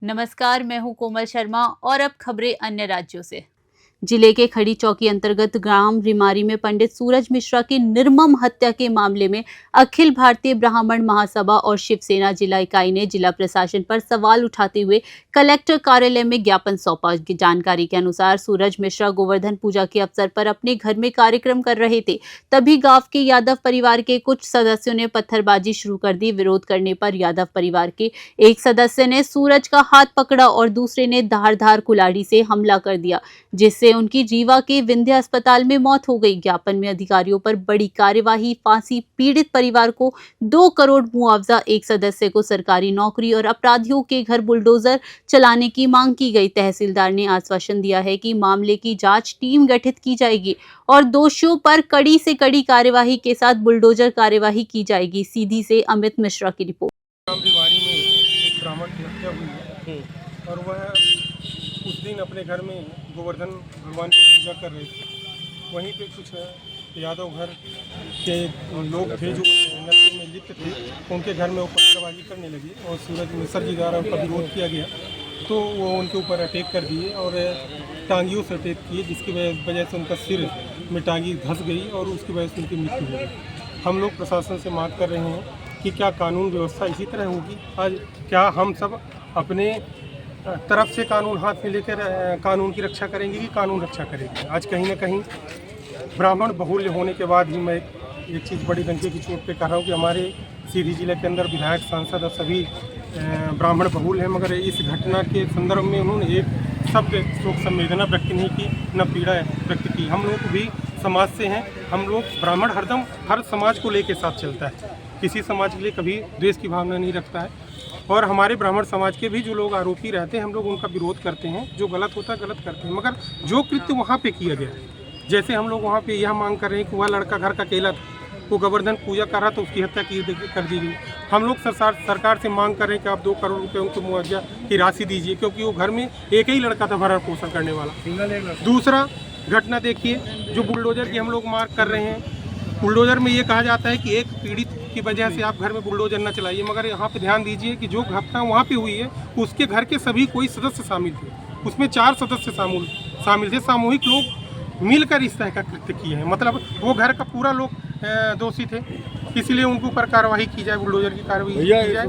नमस्कार, मैं हूं कोमल शर्मा और अब खबरें अन्य राज्यों से। जिले के खड़ी चौकी अंतर्गत ग्राम रिमारी में पंडित सूरज मिश्रा की निर्मम हत्या के मामले में अखिल भारतीय ब्राह्मण महासभा और शिवसेना जिला इकाई ने जिला प्रशासन पर सवाल उठाते हुए कलेक्टर कार्यालय में ज्ञापन सौंपा। जानकारी के अनुसार सूरज मिश्रा गोवर्धन पूजा के अवसर पर अपने घर में कार्यक्रम कर रहे थे, तभी गांव के यादव परिवार के कुछ सदस्यों ने पत्थरबाजी शुरू कर दी। विरोध करने पर यादव परिवार के एक सदस्य ने सूरज का हाथ पकड़ा और दूसरे ने धारदार कुल्हाड़ी से हमला कर दिया, जिससे उनकी रीवा के विंध्य अस्पताल में मौत हो गई। ज्ञापन में अधिकारियों पर बड़ी कार्यवाही, फांसी, पीड़ित परिवार को 2 करोड़ मुआवजा, एक सदस्य को सरकारी नौकरी और अपराधियों के घर बुलडोजर चलाने की मांग की गई। तहसीलदार ने आश्वासन दिया है कि मामले की जांच टीम गठित की जाएगी और दोषियों पर कड़ी से कड़ी कार्यवाही के साथ बुलडोजर कार्यवाही की जाएगी। सीधी से अमित मिश्रा की रिपोर्ट। रिवारी में एक ब्राह्मण की हत्या हुई है और वह उस दिन अपने घर में गोवर्धन भगवान की पूजा कर रहे थे। वहीं पे कुछ यादव घर के लोग थे जो नशे में लिप्त थे, उनके घर में वो पत्थरबाजी करने लगे और सूरज मिश्रा जी द्वारा उनका विरोध किया गया तो वो उनके ऊपर अटैक कर दिए और टांगियों से अटैक किए, जिसकी वजह से उनका सिर में टांगी धंस गई और उसकी वजह से उनकी मृत्यु हो गई। हम लोग प्रशासन से मांग कर रहे हैं कि क्या कानून व्यवस्था इसी तरह होगी? आज क्या हम सब अपने तरफ से कानून हाथ में लेकर कानून की रक्षा करेंगे कि कानून रक्षा करेंगे? आज कहीं ना कहीं ब्राह्मण बहुल्य होने के बाद भी मैं एक चीज़ बड़ी डंके की चोट पे कह रहा हूँ कि हमारे सीधी जिले के अंदर विधायक, सांसद और सभी ब्राह्मण बहुल हैं, मगर इस घटना के संदर्भ में उन्होंने एक शब्द शोक संवेदना व्यक्त नहीं की, न पीड़ा व्यक्त की। हम लोग भी समाज से हैं, हम लोग ब्राह्मण हरदम हर समाज को लेके साथ चलता है, किसी समाज के लिए कभी द्वेष की भावना नहीं रखता है। और हमारे ब्राह्मण समाज के भी जो लोग आरोपी रहते हैं, हम लोग उनका विरोध करते हैं, जो गलत होता है गलत करते हैं, मगर जो कृत्य वहाँ पे किया गया है, जैसे हम लोग वहाँ पे यह मांग कर रहे हैं कि वह लड़का घर का अकेला था, वो गोवर्धन पूजा कर रहा था, उसकी हत्या कर दी गई। हम लोग सरकार से मांग कर रहे हैं कि आप 2 करोड़ रुपये उनको मुआवजा की राशि दीजिए, क्योंकि वो घर में एक ही लड़का था भरण पोषण करने वाला। दूसरा घटना देखिए, जो बुलडोजर की हम लोग मांग कर रहे हैं, बुलडोजर में ये कहा जाता है कि एक पीड़ित की वजह से आप घर में बुलडोजर न चलाइए, मगर यहाँ पे ध्यान दीजिए कि जो घटना वहाँ पे हुई है उसके घर के सभी कोई सदस्य शामिल थे, उसमें 4 सदस्य शामिल थे। सामूहिक लोग मिलकर इस तरह का कृत्य किए हैं, मतलब वो घर का पूरा लोग दोषी थे, इसलिए उनके ऊपर कार्रवाई की जाए, बुलडोजर की कार्रवाई की जाए।